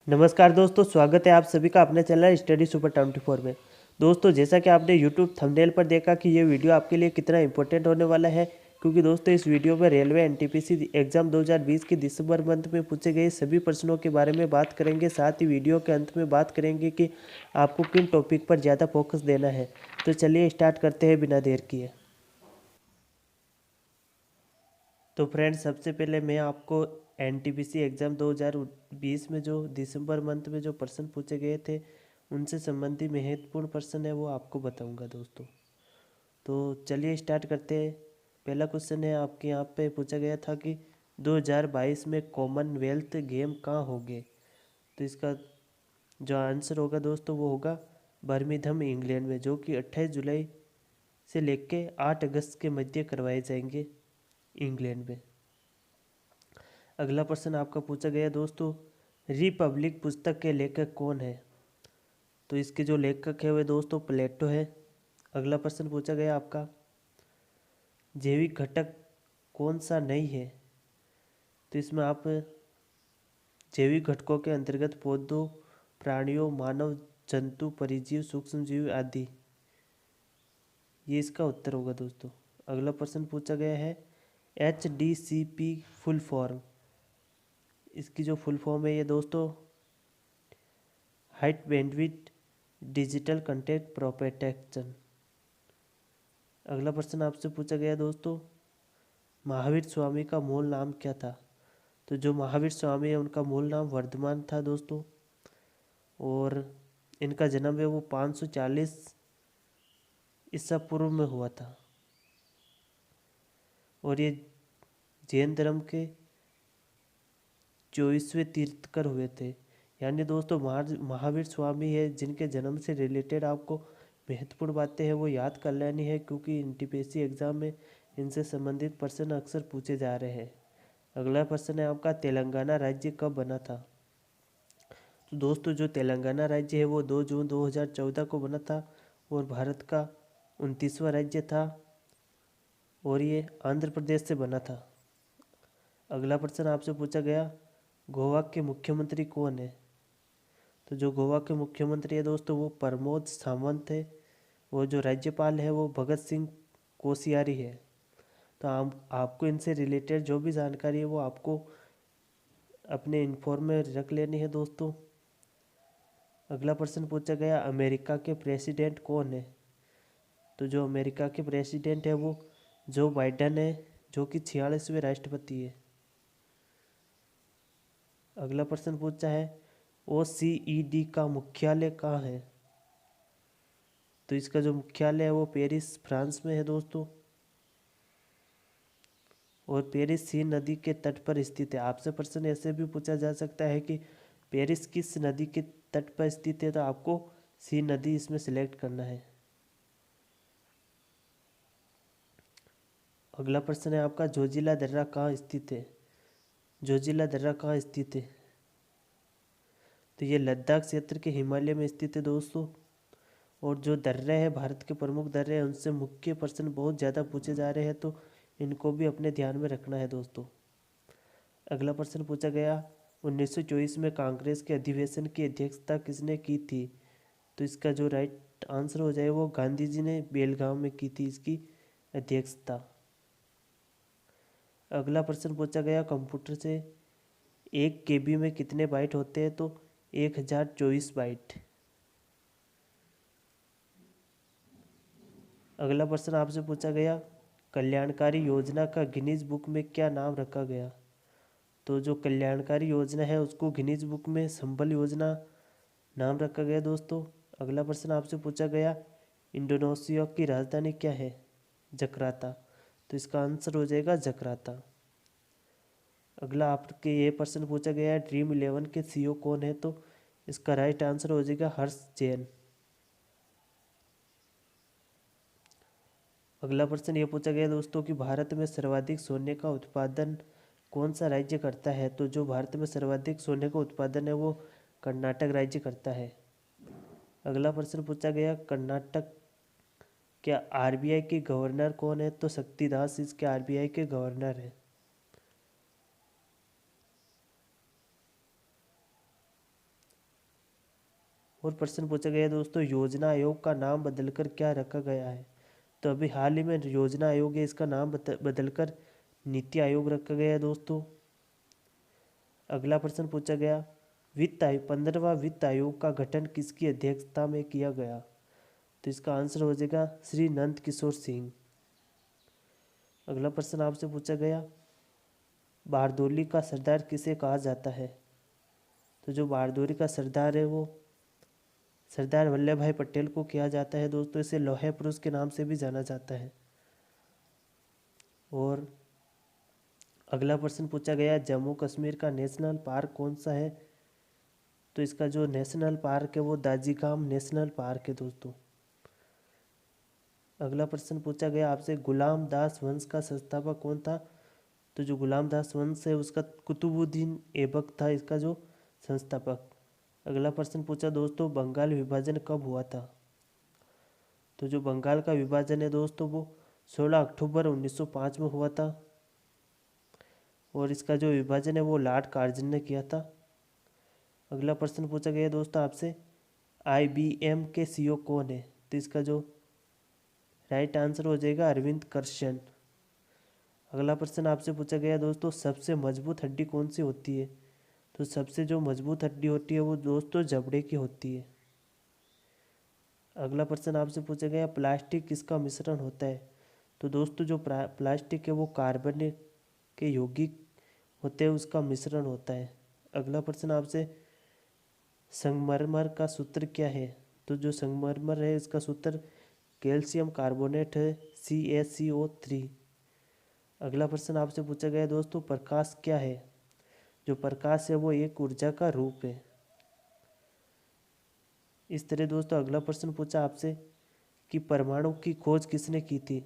नमस्कार दोस्तों, स्वागत है आप सभी का अपने चैनल स्टडी सुपर 24 में। दोस्तों, जैसा कि आपने यूट्यूब थंबनेल पर देखा कि ये वीडियो आपके लिए कितना इंपॉर्टेंट होने वाला है, क्योंकि दोस्तों इस वीडियो में रेलवे एनटीपीसी एग्जाम 2020 के दिसंबर मंथ में पूछे गए सभी प्रश्नों के बारे में बात करेंगे। साथ ही वीडियो के अंत में बात करेंगे कि आपको किन टॉपिक पर ज़्यादा फोकस देना है। तो चलिए स्टार्ट करते हैं बिना देर किए। तो फ्रेंड्स, सबसे पहले मैं आपको एनटीपीसी एग्ज़ाम 2020 में जो दिसंबर मंथ में जो प्रश्न पूछे गए थे उनसे संबंधित महत्वपूर्ण प्रश्न है वो आपको बताऊंगा दोस्तों। तो चलिए स्टार्ट करते हैं। पहला क्वेश्चन है, आपके यहाँ पे पूछा गया था कि 2022 में कॉमनवेल्थ गेम कहाँ होंगे। तो इसका जो आंसर होगा दोस्तों वो होगा बर्मिंघम इंग्लैंड में, जो कि 28 जुलाई से लेके 8 अगस्त के मध्य करवाए जाएंगे इंग्लैंड में। अगला प्रश्न आपका पूछा गया दोस्तों, रिपब्लिक पुस्तक के लेखक कौन है। तो इसके जो लेखक है वे दोस्तों प्लेटो है। अगला प्रश्न पूछा गया आपका, जैविक घटक कौन सा नहीं है। तो इसमें आप जैविक घटकों के अंतर्गत पौधों, प्राणियों, मानव, जंतु, परिजीव, सूक्ष्मजीव आदि, ये इसका उत्तर होगा दोस्तों। अगला प्रश्न पूछा गया है, HDCP फुल फॉर्म, इसकी जो फुल फॉर्म है ये दोस्तों height bandwidth digital content protection. अगला प्रश्न आपसे पूछा गया दोस्तों, महावीर स्वामी का मूल नाम क्या था। तो जो महावीर स्वामी है उनका मूल नाम वर्धमान था दोस्तों, और इनका जन्म है वो 540 ईसा पूर्व में हुआ था, और ये जैन धर्म के 24वें तीर्थकर हुए थे। यानी दोस्तों महावीर स्वामी है जिनके जन्म से रिलेटेड आपको महत्वपूर्ण बातें हैं वो याद कर लेनी है, क्योंकि एनटीपीसी एग्जाम में इनसे संबंधित प्रश्न अक्सर पूछे जा रहे हैं। अगला प्रश्न है आपका, तेलंगाना राज्य कब बना था। तो दोस्तों जो तेलंगाना राज्य है वो 2 जून 2014 को बना था, और भारत का 29वां राज्य था, और ये आंध्र प्रदेश से बना था। अगला प्रश्न आपसे पूछा गया, गोवा के मुख्यमंत्री कौन है। तो जो गोवा के मुख्यमंत्री है दोस्तों वो प्रमोद सावंत है, और जो राज्यपाल है वो भगत सिंह कोश्यारी है। तो आपको इनसे रिलेटेड जो भी जानकारी है वो आपको अपने इन्फॉर्म में रख लेनी है दोस्तों। अगला प्रश्न पूछा गया, अमेरिका के प्रेसिडेंट कौन है। तो जो अमेरिका के प्रेसिडेंट है वो जो बाइडन है, जो कि 46वें राष्ट्रपति है। अगला प्रश्न पूछा है, OECD का मुख्यालय कहाँ है। तो इसका जो मुख्यालय है वो पेरिस फ्रांस में है दोस्तों, और पेरिस सीन नदी के तट पर स्थित है। आपसे प्रश्न ऐसे भी पूछा जा सकता है कि पेरिस किस नदी के तट पर स्थित है, तो आपको सीन नदी इसमें सिलेक्ट करना है। अगला प्रश्न है आपका, जोजिला दर्रा कहाँ स्थित है। जोजिला दर्रा कहाँ स्थित है। तो ये लद्दाख क्षेत्र के हिमालय में स्थित है दोस्तों, और जो दर्रे हैं भारत के प्रमुख दर्रे हैं उनसे मुख्य प्रश्न बहुत ज़्यादा पूछे जा रहे हैं, तो इनको भी अपने ध्यान में रखना है दोस्तों। अगला प्रश्न पूछा गया, 1924 में कांग्रेस के अधिवेशन की अध्यक्षता किसने की थी। तो इसका जो राइट आंसर हो जाए वो गांधी जी ने बेलगांव में की थी इसकी अध्यक्षता। अगला प्रश्न पूछा गया, कंप्यूटर से 1 KB में कितने बाइट होते हैं। तो 1024 बाइट। अगला प्रश्न आपसे पूछा गया, कल्याणकारी योजना का गिनीज बुक में क्या नाम रखा गया। तो जो कल्याणकारी योजना है उसको गिनीज बुक में संबल योजना नाम रखा गया दोस्तों। अगला प्रश्न आपसे पूछा गया, इंडोनेशिया की राजधानी क्या है। जकार्ता। तो इसका आंसर हो जाएगा जकार्ता। अगला आपके ये प्रश्न पूछा गया है, ड्रीम 11 के CEO कौन है। तो इसका राइट आंसर हो जाएगा हर्ष जैन। अगला प्रश्न ये पूछा गया दोस्तों कि भारत में सर्वाधिक सोने का उत्पादन कौन सा राज्य करता है। तो जो भारत में सर्वाधिक सोने का उत्पादन है वो कर्नाटक राज्य करता है। अगला प्रश्न पूछा गया, कर्नाटक क्या RBI के गवर्नर कौन है। तो शक्तिदास इसके RBI के गवर्नर है। और प्रश्न पूछा गया दोस्तों, योजना आयोग का नाम बदलकर क्या रखा गया है? तो अभी हाल ही में योजना आयोग है, इसका नाम बदलकर नीति आयोग रखा गया है दोस्तों। अगला प्रश्न पूछा गया, 15वां वित्त आयोग का गठन किसकी अध्यक्षता में किया गया? तो इसका आंसर हो जाएगा श्री नंद किशोर सिंह। अगला प्रश्न आपसे पूछा गया, बारदौली का सरदार किसे कहा जाता है? तो जो बारदौली का सरदार है वो सरदार वल्लभ भाई पटेल को किया जाता है दोस्तों। इसे लौह पुरुष के नाम से भी जाना जाता है। और अगला प्रश्न पूछा गया, जम्मू कश्मीर का नेशनल पार्क कौन सा है? तो इसका जो नेशनल पार्क है वो दाजिगाम नेशनल पार्क है दोस्तों। अगला प्रश्न पूछा गया आपसे, गुलाम दास वंश का संस्थापक कौन था? तो जो गुलाम दास वंश है उसका कुतुबुद्दीन ऐबक था इसका जो संस्थापक। अगला प्रश्न पूछा दोस्तों, बंगाल विभाजन कब हुआ था? तो जो बंगाल का विभाजन है दोस्तों वो 16 अक्टूबर 1905 में हुआ था। और इसका जो विभाजन है वो लॉर्ड कार्जन ने किया था। अगला प्रश्न पूछा गया दोस्तों आपसे, IBM के CEO कौन है? तो इसका जो राइट आंसर हो जाएगा अरविंद कृष्ण। अगला प्रश्न आपसे पूछा गया दोस्तों, सबसे मजबूत हड्डी कौन सी होती है? तो सबसे जो मजबूत हड्डी होती है वो दोस्तों जबड़े की होती है। अगला प्रश्न आपसे पूछा गया, प्लास्टिक किसका मिश्रण होता है? तो दोस्तों जो प्लास्टिक है वो कार्बन के यौगिक होते हैं, उसका मिश्रण होता है। अगला प्रश्न आपसे, संगमरमर का सूत्र क्या है? तो जो संगमरमर है इसका सूत्र कैल्शियम कार्बोनेट है, CaCO3। अगला प्रश्न आपसे पूछा गया दोस्तों, प्रकाश क्या है? जो प्रकाश है वो एक ऊर्जा का रूप है। इस तरह दोस्तों अगला प्रश्न पूछा आपसे कि परमाणु की खोज किसने की थी?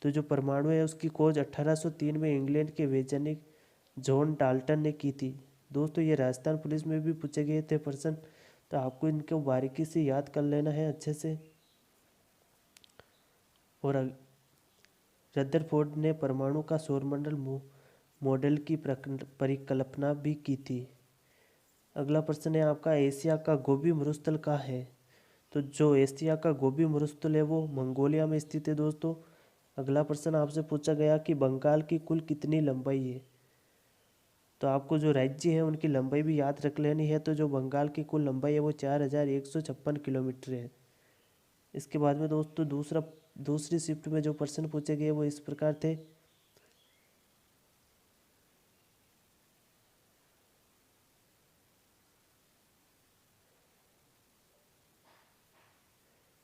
तो जो परमाणु है उसकी खोज 1803 में इंग्लैंड के वैज्ञानिक जॉन डाल्टन ने की थी। दोस्तों ये राजस्थान पुलिस में भी पूछे गए थे प्रश्न, तो आपको इनको बारीकी से याद कर लेना है अच्छे से। और रदरफोर्ड ने परमाणु का सौरमंडल मॉडल की परिकल्पना भी की थी। अगला प्रश्न है आपका, एशिया का गोबी मरुस्थल कहाँ है? तो जो एशिया का गोबी मरुस्थल है वो मंगोलिया में स्थित है दोस्तों। अगला प्रश्न आपसे पूछा गया कि बंगाल की कुल कितनी लंबाई है? तो आपको जो राज्य है उनकी लंबाई भी याद रख लेनी है। तो जो बंगाल की कुल लंबाई है वो 4156 किलोमीटर है। इसके बाद में दोस्तों दूसरी शिफ्ट में जो प्रश्न पूछे गए वो इस प्रकार थे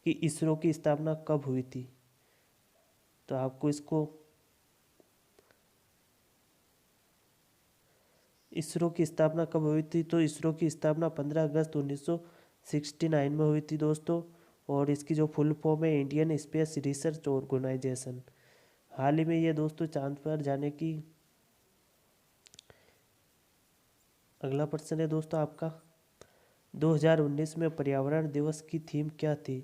कि इसरो की स्थापना कब हुई थी? तो आपको इसरो की स्थापना कब हुई थी? तो इसरो की स्थापना 15 अगस्त 1969 में हुई थी दोस्तों। और इसकी जो फुल फॉर्म है इंडियन स्पेस रिसर्च ऑर्गेनाइजेशन। हाल ही में ये दोस्तों चांद पर जाने की। अगला प्रश्न है दोस्तों आपका, 2019 में पर्यावरण दिवस की थीम क्या थी?